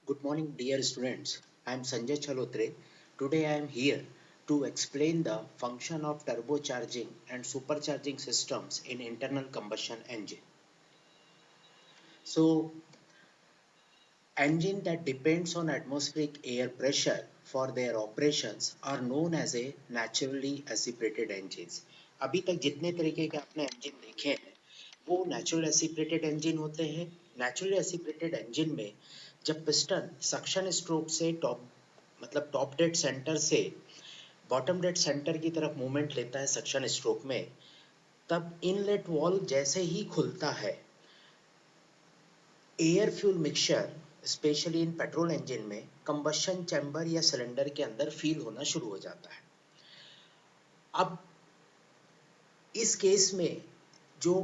Good morning, dear students. I am Sanjay Chalotre. Today I am here to explain the function of turbocharging and supercharging systems in internal combustion engine. So, engine that depends on atmospheric air pressure for their operations are known as a naturally aspirated engines. अभी तक जितने तरीके के आपने engine देखे हैं वो natural aspirated engine होते हैं. Naturally aspirated engine में जब piston suction stroke से टॉप डेड सेंटर से बॉटम डेड सेंटर की तरफ मूवमेंट लेता है सक्शन स्ट्रोक में, तब इनलेट वॉल्व जैसे ही खुलता है air fuel mixture specially in petrol engine में कंबशन चैम्बर या सिलेंडर के अंदर फील होना शुरू हो जाता है. अब इस केस में जो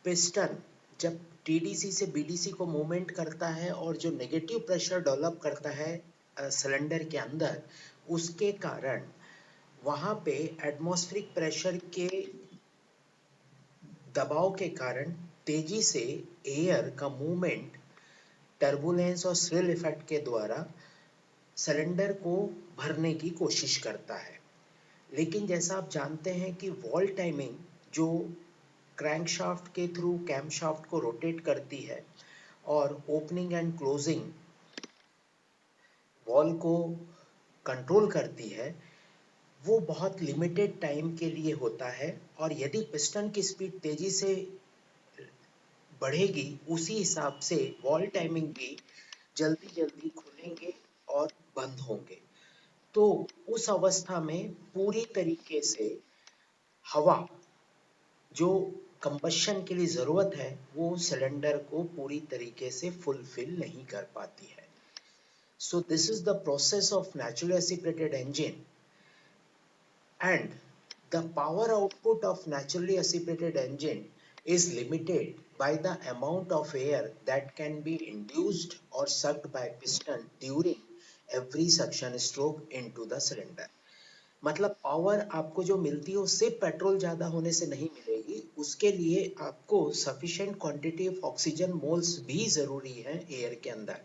पिस्टन जब टीडीसी से बीडीसी को मूवमेंट करता है और जो नेगेटिव प्रेशर डेवलप करता है सिलेंडर के अंदर, उसके कारण वहां पे एटमॉस्फेरिक प्रेशर के दबाव के कारण तेजी से एयर का मूवमेंट टर्बुलेंस और स्विल इफेक्ट के द्वारा सिलेंडर को भरने की कोशिश करता है. लेकिन जैसा आप जानते हैं कि वॉल टाइमिंग जो क्रैंकशाफ्ट के थ्रू कैमशाफ्ट को रोटेट करती है और ओपनिंग एंड क्लोजिंग वॉल को कंट्रोल करती है, वो बहुत लिमिटेड टाइम के लिए होता है. और यदि पिस्टन की स्पीड तेजी से बढ़ेगी उसी हिसाब से वॉल टाइमिंग भी जल्दी जल्दी खुलेंगे और बंद होंगे. तो उस अवस्था में पूरी तरीके से हवा जो कंबशन के लिए जरूरत है वो सिलेंडर को पूरी तरीके से फुलफिल नहीं कर पाती है. So this is the process of naturally aspirated engine, and the power output of naturally aspirated engine is limited by the amount of air that can be induced or sucked by piston during every suction stroke into the cylinder. मतलब power आपको जो मिलती है उससे petrol ज्यादा होने से नहीं मिलेगी, उसके लिए आपको sufficient quantity of oxygen moles भी जरूरी है एयर के अंदर.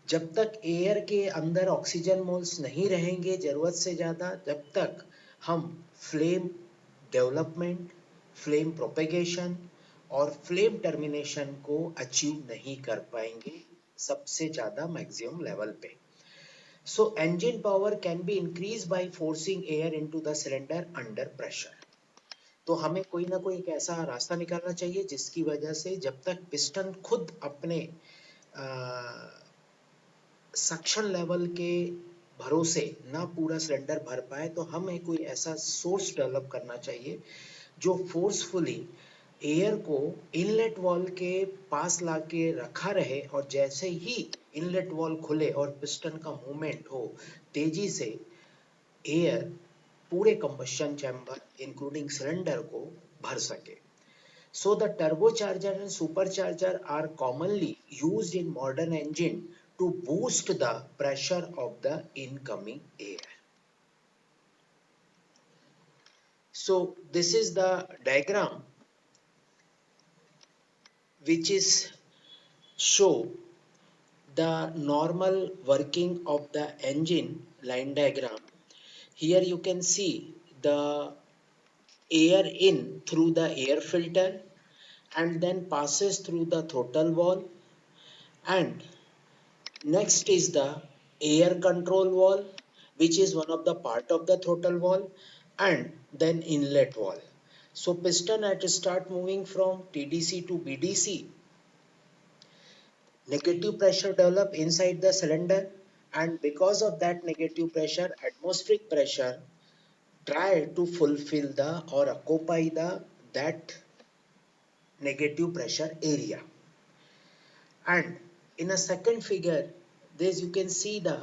जब तक एयर के अंदर ऑक्सीजन मोल्स नहीं रहेंगे जरूरत से ज्यादा, जब तक हम फ्लेम डेवलपमेंट, फ्लेम प्रोपेगेशन और फ्लेम टर्मिनेशन को अचीव नहीं कर पाएंगे सबसे ज्यादा मैक्सिमम लेवल पे. So engine power can be increased by forcing air into the cylinder under pressure. तो हमें कोई ना कोई एक ऐसा रास्ता निकालना चाहिए जिसकी वजह से जब तक पिस्टन खुद अपने सक्शन लेवल के भरोसे ना पूरा सिलेंडर भर पाए, तो हमें कोई ऐसा सोर्स डेवलप करना चाहिए जो फोर्सफुली एयर को इनलेट वॉल के पास लाके रखा रहे और जैसे ही इनलेट वॉल खुले और पिस्टन का मूवमेंट हो तेजी से एयर पूरे कंबशन चैम्बर इंक्लूडिंग सिलेंडर को भर सके. So the turbocharger and supercharger are commonly used in modern engine to boost the pressure of the incoming air. So this is the diagram which is show the normal working of the engine line diagram. Here you can see the air in through the air filter and then passes through the throttle valve, and next is the air control valve which is one of the part of the throttle valve, and then inlet valve. So piston at start moving from TDC to BDC, negative pressure develop inside the cylinder, and because of that negative pressure atmospheric pressure try to fulfill the or occupy the that negative pressure area. And in a second figure there you can see the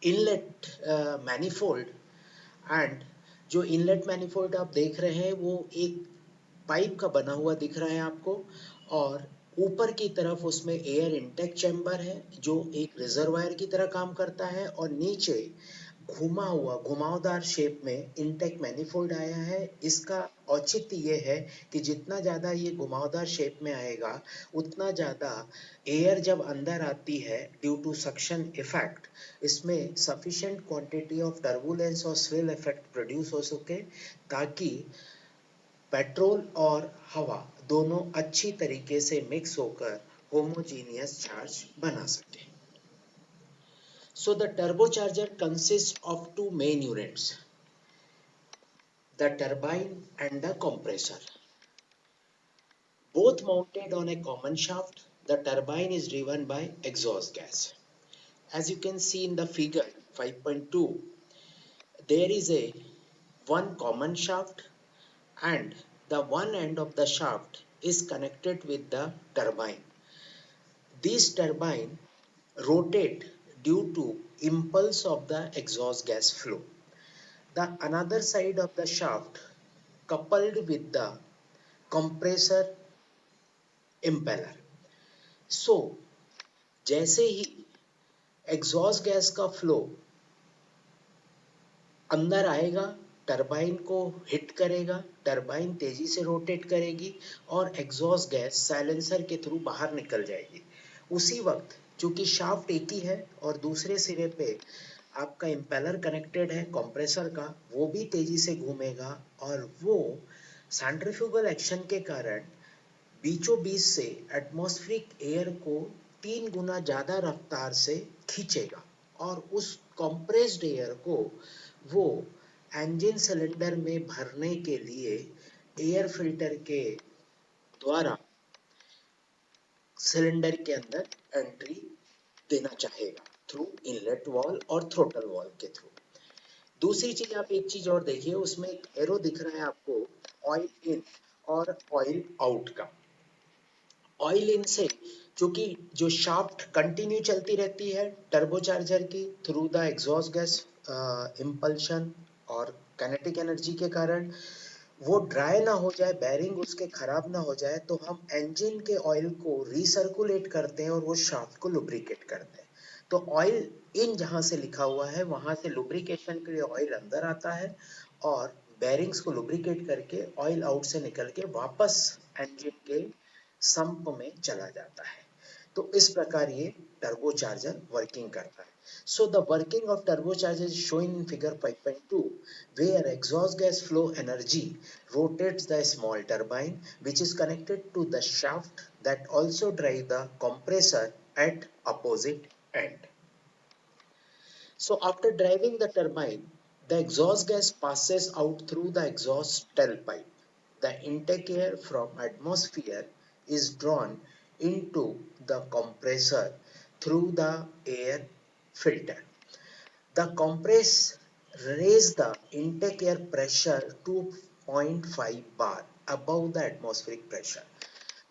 inlet manifold, and जो inlet manifold आप देख रहे हैं वो एक pipe का बना हुआ दिख रहा है आपको, और ऊपर की तरफ उसमें एयर इनटेक चैम्बर है जो एक रिजर्वायर की तरह काम करता है, और नीचे घुमा हुआ घुमावदार शेप में इनटेक मैनिफोल्ड आया है। इसका औचित्य ये है कि जितना ज़्यादा ये घुमावदार शेप में आएगा उतना ज़्यादा एयर जब अंदर आती है ड्यू टू सक्शन इफेक्ट, इसमें सफिशिएंट क्वांटिटी ऑफ टर्बुलेंस और स्विल इफेक्ट प्रोड्यूस हो सके, ताकि पेट्रोल और हवा दोनों अच्छी तरीके से मिक्स होकर होमोजीनियस चार्ज बना सके। So the turbocharger consists of two main units, the turbine and the compressor. Both mounted on a common shaft, the turbine is driven by exhaust gas. As you can see in the figure 5.2, there is a one common shaft and the one end of the shaft is connected with the turbine. These turbine rotate due to impulse of the exhaust gas flow. The another side of the shaft coupled with the compressor impeller. So जैसे ही exhaust gas का flow अंदर आएगा, turbine को hit करेगा, turbine तेजी से rotate करेगी और एग्जॉस्ट गैस साइलेंसर के थ्रू बाहर निकल जाएगी। उसी वक्त चूंकि शाफ्ट एक ही है और दूसरे सिरे पे आपका इम्पेलर कनेक्टेड है कंप्रेसर का, वो भी तेजी से घूमेगा और वो सेंट्रीफ्यूगल एक्शन के कारण बीचों बीच से एटमॉस्फेरिक एयर को 3 गुना ज्यादा रफ्तार से खींचेगा और उस कंप्रेस्ड एयर को वो इंजन सिलेंडर में भरने के लिए एयर फिल्टर के द्वारा सिलेंडर के अंदर एंट्री देना चाहेगा थ्रू इनलेट वॉल और थ्रोटल वॉल के थ्रू। दूसरी चीज, आप एक चीज और देखिए, उसमें एक एरो दिख रहा है आपको ऑयल इन और ऑयल आउट का। ऑयल इन से चूंकि जो शाफ्ट कंटिन्यू चलती रहती है टर्बोचार्जर की through the exhaust gas impulsion और काइनेटिक एनर्जी के कारण, वो ड्राई ना हो जाए, बैरिंग उसके खराब ना हो जाए, तो हम इंजन के ऑयल को रिसर्कुलेट करते हैं और वो शाफ्ट को लुब्रिकेट करते हैं। तो ऑयल इन जहां से लिखा हुआ है वहां से लुब्रिकेशन के लिए ऑयल अंदर आता है और बैरिंग्स को लुब्रिकेट करके ऑयल आउट से निकल के वापस इंजन के संप में चला जाता है। तो इस प्रकार ये टर्बोचार्जर वर्किंग करता है। So the working of turbocharger is shown in figure 5.2, where exhaust gas flow energy rotates the small turbine which is connected to the shaft that also drive the compressor at opposite end. So after driving the turbine, the exhaust gas passes out through the exhaust tailpipe. The intake air from atmosphere is drawn into the compressor through the air filter. The compress raise the intake air pressure to 0.5 bar above the atmospheric pressure.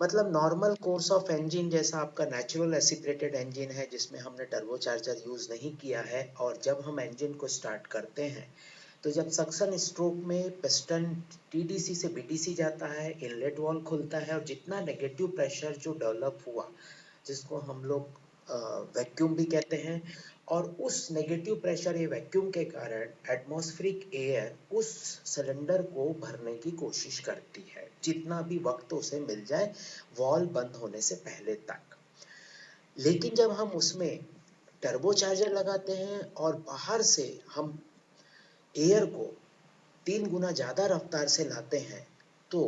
मतलब normal course of engine जैसा आपका natural एसिपरेटेड engine है जिसमें हमने turbocharger use नहीं किया है, और जब हम इंजन को स्टार्ट करते हैं तो जब सक्शन स्ट्रोक में पिस्टन टीडीसी से बीटीसी जाता है, इनलेट वॉल्व खुलता है और जितना नेगेटिव प्रेशर जो डेवलप हुआ जिसको हम लोग वैक्यूम भी कहते हैं, और उस नेगेटिव प्रेशर या वैक्यूम के कारण एटमॉस्फेरिक एयर उस सिलेंडर को भरने की कोशिश करती है जितना भी वक्त उसे मिल जाए वॉल्व बंद होने से पहले तक। लेकिन जब हम उसमें टर्बोचार्जर लगाते हैं और बाहर से हम एयर को 3 गुना ज्यादा रफ्तार से लाते हैं तो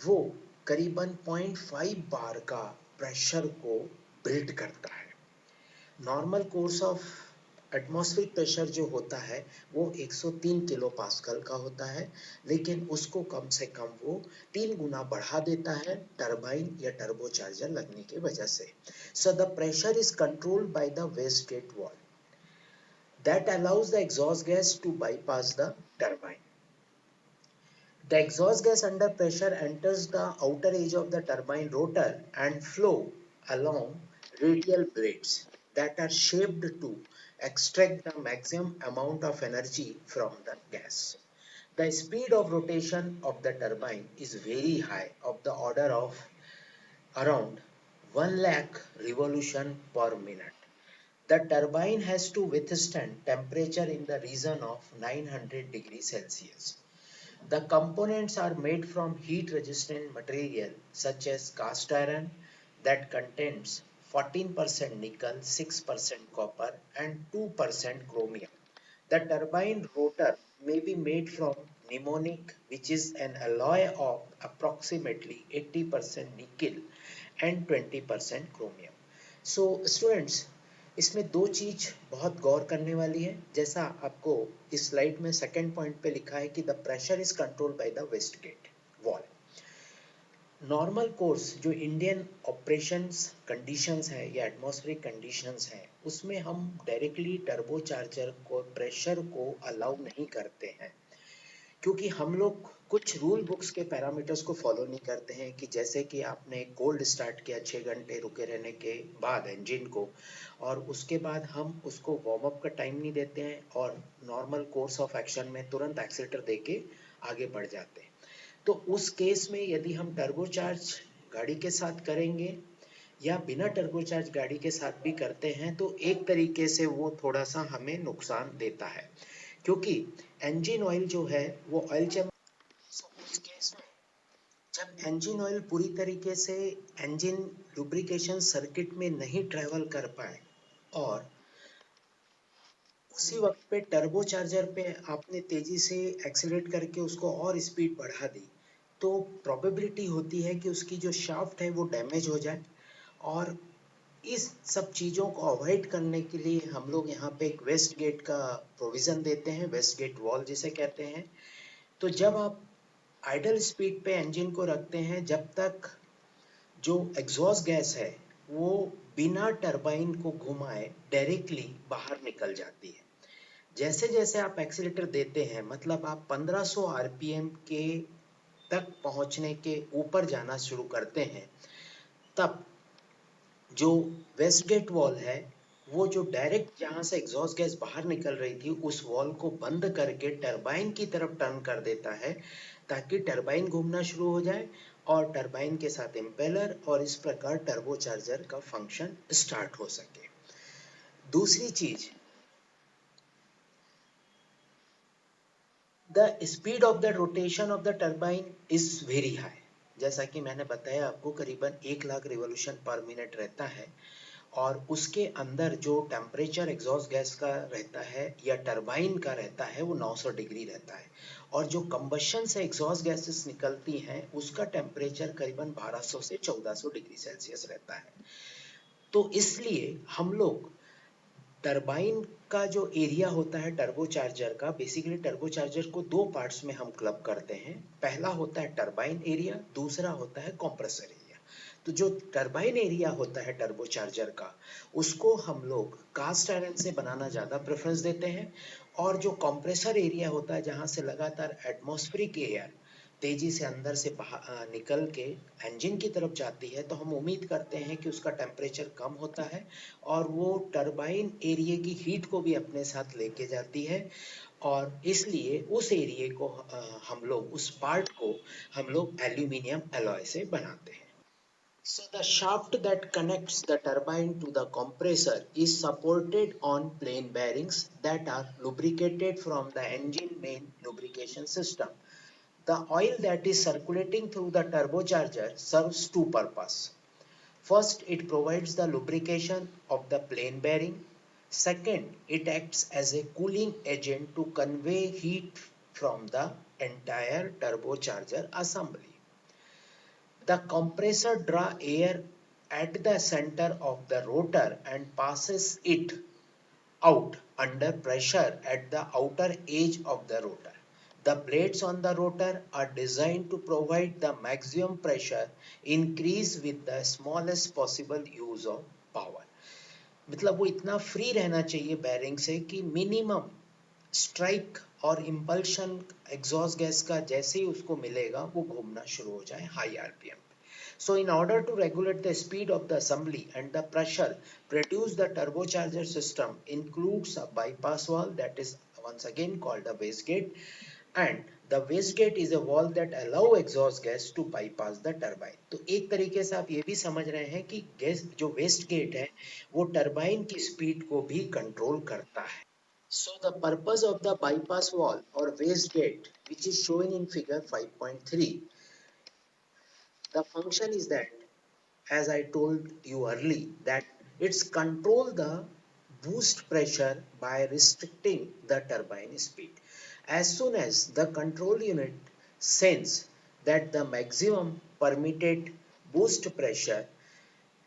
वो करीबन 0.5 बार का प्रेशर को बिल्ड करता है। Normal course of atmospheric pressure जो होता है वो 103 किलो पास्कल का होता है, लेकिन उसको कम से कम वो 3 गुना बढ़ा देता है टरबाइन या टर्बोचार्जर लगने की वजह से। So the pressure is controlled by the waste gate valve that allows the exhaust gas to bypass the turbine. The exhaust gas under pressure enters the outer edge of the turbine rotor and flow along radial blades that are shaped to extract the maximum amount of energy from the gas. The speed of rotation of the turbine is very high, of the order of around 1 lakh revolution per minute. The turbine has to withstand temperature in the region of 900 degrees Celsius. The components are made from heat resistant material such as cast iron that contains 14% nickel, 6% copper and 2% chromium. The turbine rotor may be made from pneumonic, which is an alloy of approximately 80% nickel and 20% chromium. So students, इसमें दो चीज बहुत गौर करने वाली है। जैसा आपको इस स्लाइड में सेकंड पॉइंट पे लिखा है कि the pressure is controlled by the waste gate valve. Normal course जो इंडियन ऑपरेशंस कंडीशंस है या एटमॉस्फेरिक कंडीशंस है, उसमें हम डायरेक्टली टर्बोचार्जर को प्रेशर को अलाउ नहीं करते हैं, क्योंकि हम लोग कुछ रूल बुक्स के पैरामीटर्स को फॉलो नहीं करते हैं कि जैसे कि आपने कोल्ड स्टार्ट किया 6 घंटे रुके रहने के बाद इंजन को, और उसके बाद हम उसको वार्म अप का टाइम नहीं देते हैं और नॉर्मल कोर्स ऑफ एक्शन में तुरंत एक्सीलेटर देके आगे बढ़ जाते हैं। तो उस केस में यदि हम टर्बोचार्ज गाड़ी के साथ करेंगे या बिना टर्बोचार्ज गाड़ी के साथ भी करते हैं तो एक तरीके से वो थोड़ा सा हमें नुकसान देता है, क्योंकि इंजन ऑयल जो है वो ऑयल चेंबर, उस केस में जब इंजन ऑयल पूरी तरीके से इंजन लुब्रिकेशन सर्किट में नहीं ट्रेवल कर पाए और उसी वक्त पे टर्बो चार्जर पे आपने तेजी से एक्सीलरेट करके उसको और स्पीड बढ़ा दी, तो प्रोबेबिलिटी होती है कि उसकी जो शाफ्ट है वो डैमेज हो जाए। और इस सब चीज़ों को अवॉइड करने के लिए हम लोग यहाँ पे एक वेस्ट गेट का प्रोविज़न देते हैं, वेस्ट गेट वॉल जिसे कहते हैं। तो जब आप आइडल स्पीड पे इंजन को रखते हैं, जब तक जो एग्जॉस्ट गैस है वो बिना टरबाइन को घुमाए डायरेक्टली बाहर निकल जाती है। जैसे जैसे आप एक्सीलेटर देते हैं, मतलब आप 1500 आरपीएम के तक पहुंचने के ऊपर जाना शुरू करते हैं, तब जो वेस्ट गेट वॉल है वो जो डायरेक्ट जहां से एग्जॉस्ट गैस बाहर निकल रही थी उस वॉल को बंद करके टरबाइन की तरफ टर्न कर देता है, ताकि टरबाइन घूमना शुरू हो जाए और टरबाइन के साथ इम्पेलर, और इस प्रकार टर्बोचार्जर का फंक्शन स्टार्ट हो सके। दूसरी चीज, the speed of the rotation of the turbine is very high. जैसा कि मैंने बताया आपको, करीबन 1 लाख रिवॉल्यूशन पर मिनट रहता है और उसके अंदर जो टेम्परेचर एग्जॉस्ट गैस का रहता है या टरबाइन का रहता है वो 900 डिग्री रहता है, और जो कंबशन से एग्जॉस्ट गैसेस निकलती हैं उसका टेम्परेचर करीबन 1200 से 1400 डिग्री सेल्सियस रहता है। तो इसलिए हम लोग टरबाइन का जो एरिया होता है टर्बोचार्जर का, बेसिकली टर्बोचार्जर को दो पार्ट्स में हम क्लब करते हैं। पहला होता है टरबाइन एरिया, दूसरा होता है कंप्रेसर एरिया। तो जो टरबाइन एरिया होता है टर्बोचार्जर का, उसको हम लोग कास्ट आयरन से बनाना ज़्यादा प्रेफरेंस देते हैं, और जो कंप्रेसर एरिया होता है जहाँ से लगातार एटमॉस्फेरिक एयर तेजी से अंदर से निकल के इंजन की तरफ जाती है, तो हम उम्मीद करते हैं कि उसका टेम्परेचर कम होता है और वो टरबाइन एरिया की हीट को भी अपने साथ लेके जाती है, और इसलिए उस एरिया को हम लोग उस पार्ट को हम लोग एल्यूमिनियम एलॉय से बनाते हैं। So the shaft that connects the turbine to the compressor is supported on plain bearings that are lubricated from the engine main lubrication system. The oil that is circulating through the turbocharger serves two purposes. First, it provides the lubrication of the plain bearing. Second, it acts as a cooling agent to convey heat from the entire turbocharger assembly. The compressor draws air at the center of the rotor and passes it out under pressure at the outer edge of the rotor. The blades on the rotor are designed to provide the maximum pressure increase with the smallest possible use of power. मतलब वो इतना free रहना चाहिए bearing से कि minimum strike और impulsion exhaust gas का जैसे ही उसको मिलेगा वो घूमना शुरू हो जाए high RPM. So in order to regulate the speed of the assembly and the pressure produced, the turbocharger system includes a bypass valve that is once again called a wastegate, and the waste gate is a valve that allow exhaust gas to bypass the turbine. तो एक तरीके से आप ये भी समझ रहे हैं कि गैस जो वेस्ट गेट है वो टरबाइन की स्पीड को भी कंट्रोल करता है। So the purpose of the bypass wall or waste gate, which is shown in figure 5.3, the function is that, as I told you early, that it's control the boost pressure by restricting the turbine speed. As soon as the control unit sense that the maximum permitted boost pressure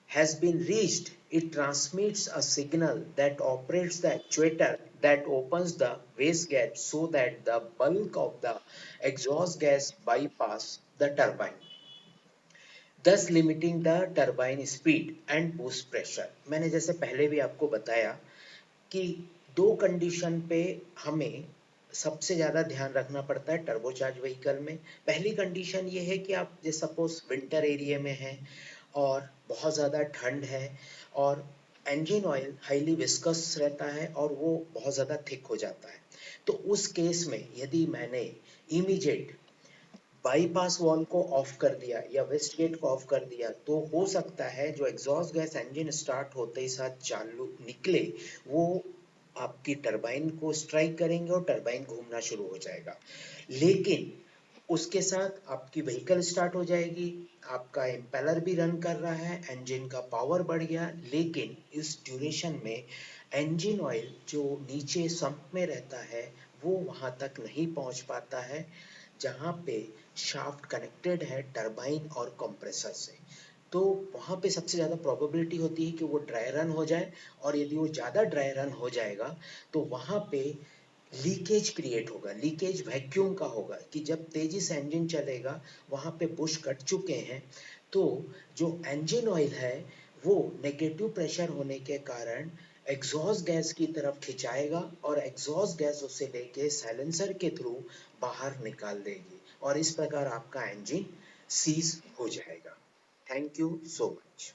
has been reached, it transmits a signal that operates the actuator that opens the waste gate so that the bulk of the exhaust gas bypass the turbine, thus limiting the turbine speed and boost pressure. मैंने जैसे पहले भी आपको बताया कि दो condition पे हमें सबसे ज़्यादा ध्यान रखना पड़ता है टर्बोचार्ज व्हीकल में। पहली कंडीशन ये है कि आप जैसे सपोज विंटर एरिया में हैं और बहुत ज़्यादा ठंड है और इंजन ऑयल हाईली विस्कस रहता है और वो बहुत ज़्यादा थिक हो जाता है। तो उस केस में यदि मैंने इमीडिएट बाईपास वॉल को ऑफ कर दिया या वेस्ट गेट को ऑफ कर दिया तो हो सकता है जो एग्जॉस्ट गैस इंजन स्टार्ट होते ही साथ चालू निकले वो आपकी टरबाइन को स्ट्राइक करेंगे और टरबाइन घूमना शुरू हो जाएगा। लेकिन उसके साथ आपकी व्हीकल स्टार्ट हो जाएगी, आपका इम्पेलर भी रन कर रहा है, इंजन का पावर बढ़ गया, लेकिन इस ड्यूरेशन में इंजन ऑयल जो नीचे सम्प में रहता है वो वहां तक नहीं पहुंच पाता है जहाँ पे शाफ्ट कनेक्टेड है टरबाइन और कंप्रेसर से। तो वहाँ पे सबसे ज़्यादा प्रोबेबिलिटी होती है कि वो ड्राई रन हो जाए और यदि वो ज़्यादा ड्राई रन हो जाएगा तो वहाँ पे लीकेज क्रिएट होगा, लीकेज वैक्यूम का होगा कि जब तेजी से इंजन चलेगा वहाँ पे बुश कट चुके हैं तो जो इंजन ऑयल है वो नेगेटिव प्रेशर होने के कारण एग्जॉस्ट गैस की तरफ खिंचाएगा और एग्जॉस्ट गैस उसे लेके साइलेंसर के थ्रू बाहर निकाल देगी और इस प्रकार आपका इंजन सीज हो जाएगा। Thank you so much.